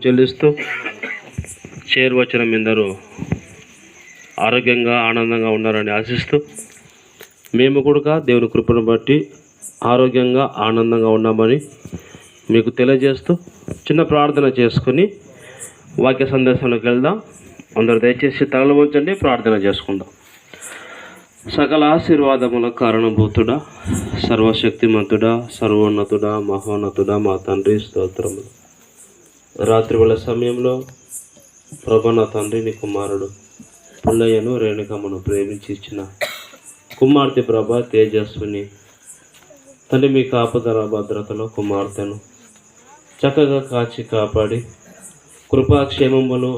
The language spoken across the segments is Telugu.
చెల్లిస్తూ చేరువచ్చిన మీందరూ ఆరోగ్యంగా ఆనందంగా ఉన్నారని ఆశిస్తూ మేము కూడా దేవుని కృపను బట్టి ఆరోగ్యంగా ఆనందంగా ఉన్నామని మీకు తెలియజేస్తూ చిన్న ప్రార్థన చేసుకుని వాక్య సందేశంలోకి వెళ్దాం. అందరూ దయచేసి తలలు వంచండి, ప్రార్థన చేసుకుందాం. సకల ఆశీర్వాదముల కారణభూతుడా, సర్వశక్తిమంతుడా, సర్వోన్నతుడా, మహోన్నతుడా, మా తండ్రి స్తోత్రములు. రాత్రి వేళ సమయంలో ప్రభు నా తండ్రి నీ కుమారుడు పుల్లయ్యను రేణుకమ్మను ప్రేమించి ఇచ్చిన కుమార్తె ప్రభ తేజస్విని తండ్రి మీ కాపుదల భద్రతలో కుమార్తెను చక్కగా కాచి కాపాడి కృపాక్షేమములు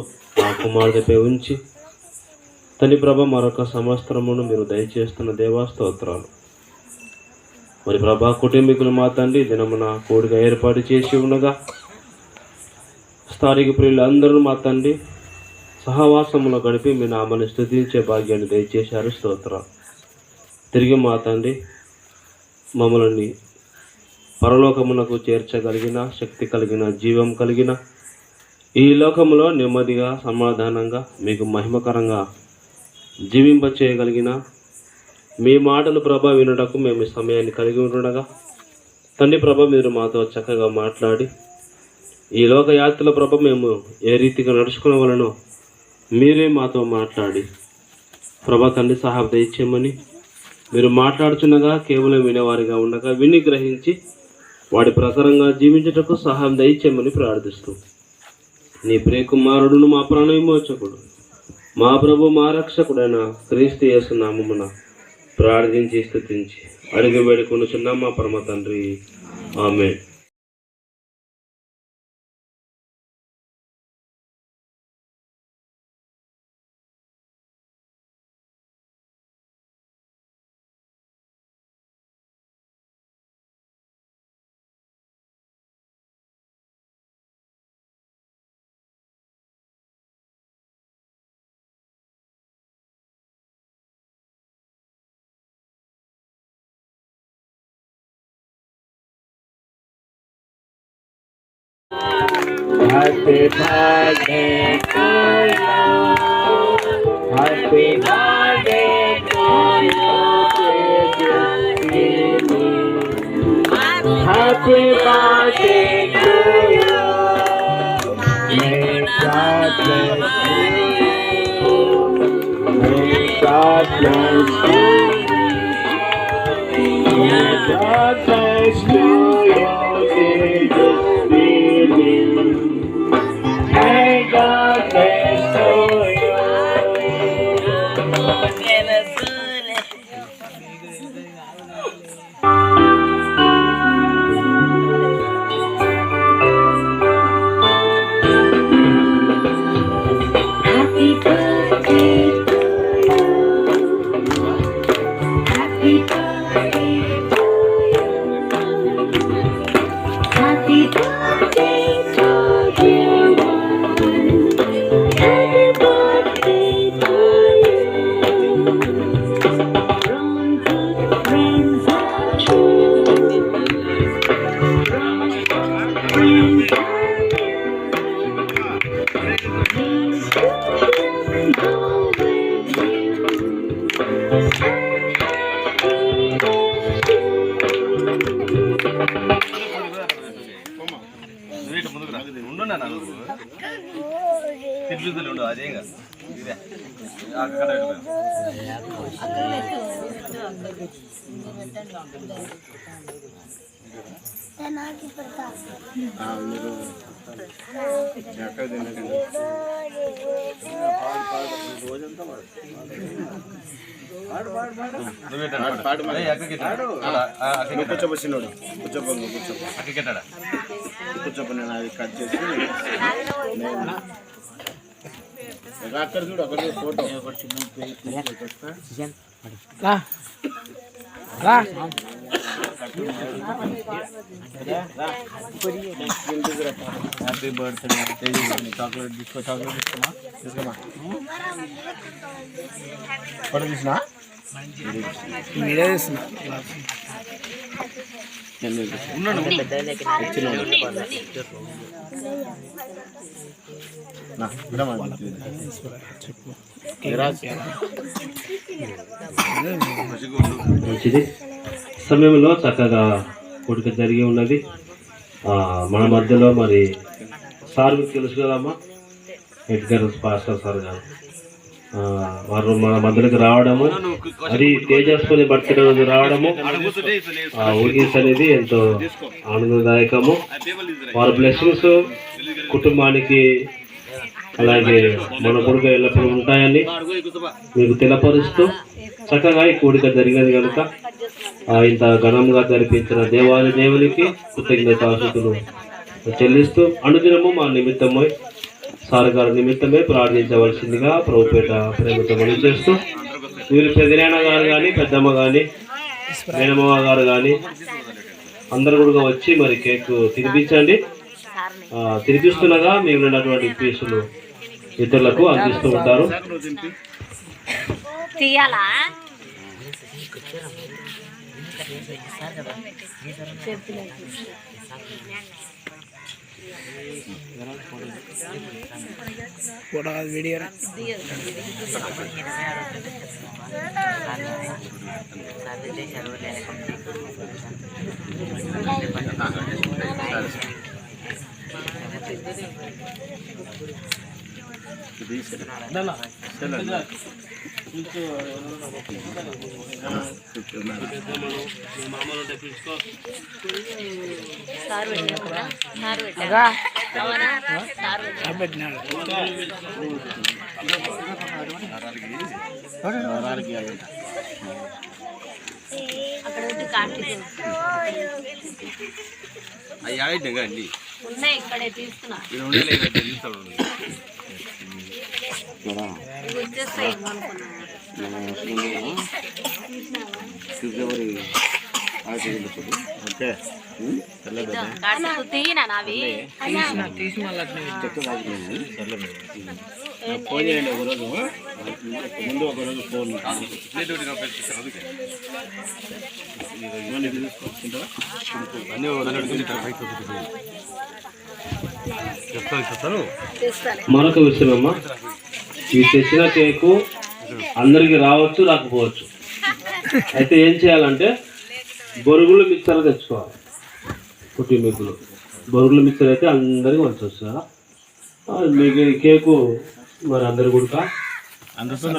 ఆ కుమార్తెపై ఉంచి తండ్రి ప్రభ మరొక సంవత్సరమును మీరు దయచేస్తున్న దేవా స్తోత్రాలు. మరి ప్రభా కుటుంబీకులు మా తండ్రి దినమున కోడిగా ఏర్పాటు చేసి ఉండగా స్థానిక ప్రియులు అందరూ మా తండ్రి సహవాసములో గడిపి మీ నామని స్తుతించే భాగ్యాన్ని దయచేశారు. స్తోత్రాలు. తిరిగి మా తండ్రి మమ్మల్ని పరలోకమునకు చేర్చగలిగిన శక్తి కలిగిన జీవం కలిగిన ఈ లోకములో నెమ్మదిగా సమాధానంగా మీకు మహిమకరంగా జీవింప చేయగలిగిన మీ మాటలు ప్రభ వినుటకు మేము సమయాన్ని కలిగి ఉండగా తండ్రి ప్రభ మీరు మాతో చక్కగా మాట్లాడి ఈ లోకయాత్రల ప్రభ మేము ఏ రీతిగా నడుచుకునేవలనో మీరే మాతో మాట్లాడి ప్రభ తండ్రి సహాయం దయచేయమని మీరు మాట్లాడుచున్నగా కేవలం వినేవారిగా ఉండగా విని గ్రహించి వాడి ప్రకారంగా జీవించుటకు సహాయం దయచేయమని ప్రార్థిస్తూ నీ ప్రియ కుమారుడును మా ప్రాణ విమోచకుడు మా ప్రభు మా రక్షకుడైన క్రీస్తు యేసు నామమున ప్రార్థించి స్తుతించి అడిగి వేడుకొనుచున్నాం మా పరమ తండ్రి. ఆమేన్. Happy birthday to you. Happy birthday to you. Happy birthday to you. May God bless you. May God bless you. May God bless you. May God bless you. Happy birthday to you. Happy birthday to you. Happy birthday to you. Happy birthday to you. From good friends and true. From good friends and please go with you. తిరుగుతుండు అదేగా కూర్చోబోసినాడు కూర్చోపోయినా కూర్చోపోయినా అది కట్ చేసి అక్కడ చూడు అక్కడ ఫోటో హ్యాపీ బర్త్డే చాక్లెట్ తీసుకో చాక్లెట్ తీసుకోమా ఫోటో తీసినా మీరే తీస్తున్నా మంచిది. సమయంలో చక్కగా కూడిక జరిగి ఉన్నది. మన మధ్యలో మరి సార్ మీకు తెలుసు కదమ్మా, ఎడ్గర్ పాస్టర్ సార్ గారు వారు మన మధ్యలోకి రావడము, అది తేజస్విని బర్త్డే రోజు రావడము ఊహించనేది ఎంతో ఆనందదాయకము. వారి బ్లెస్సింగ్స్ కుటుంబానికి అలాగే మన కొడుకు ఎల్లప్పుడూ ఉంటాయని మీకు తెలపరుస్తూ చక్కగా ఈ కూడిక జరిగినది కనుక ఇంత ఘనంగా జరిపించిన దేవునికి కృతజ్ఞతాస్తుతులు చెల్లిస్తూ అనుదినము మా నిమిత్తమై సార్ గారి నిమిత్తమే ప్రార్థించవలసిందిగా ప్రభుపేట ప్రేమతో మనం చేస్తూ వీరు పెదనాన్న గారు కానీ పెద్దమ్మ కానీ మేనమ్మ గారు కానీ అందరు కూడా వచ్చి మరి కేక్ తినిపించండి. తినిపిస్తుండగా మిగిలినటువంటి పీసులు ఇతరులకు అందిస్తూ ఉంటారు. అండి ఉన్నాయి ఇక్కడే తీసుకున్నా వచ్చేస్తాయి ఫిబ్రవరి ఓకే తీయనా నావి ఫోన్ చేయండి ఒకరోజు ముందు ఒకరోజు ఫోన్ మరొక విషయం అమ్మా, ఈ తెచ్చిన కేకు అందరికి రావచ్చు రాకపోవచ్చు. అయితే ఏం చేయాలంటే బొరుగులు మిక్చర్ తెచ్చుకోవాలి. పుట్టి మిక్కులు బొరుగులు మిక్చర్ అయితే అందరికి వంచవచ్చు కదా. మీకు ఈ కేకు మరి అందరు కూడా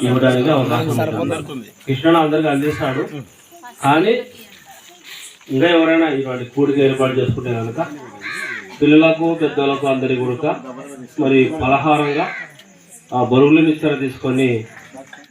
ఇవ్వడానికి అవకాశం ఉంటుంది. కృష్ణ అందరికి అందిస్తాడు. కానీ ఇంకా ఎవరైనా ఇవాటి కూడిక ఏర్పాటు చేసుకుంటే కనుక పిల్లలకు పెద్దలకు అందరి కూడా మరి పలహారంగా ఆ బొరుగులు మిక్చర్ తీసుకొని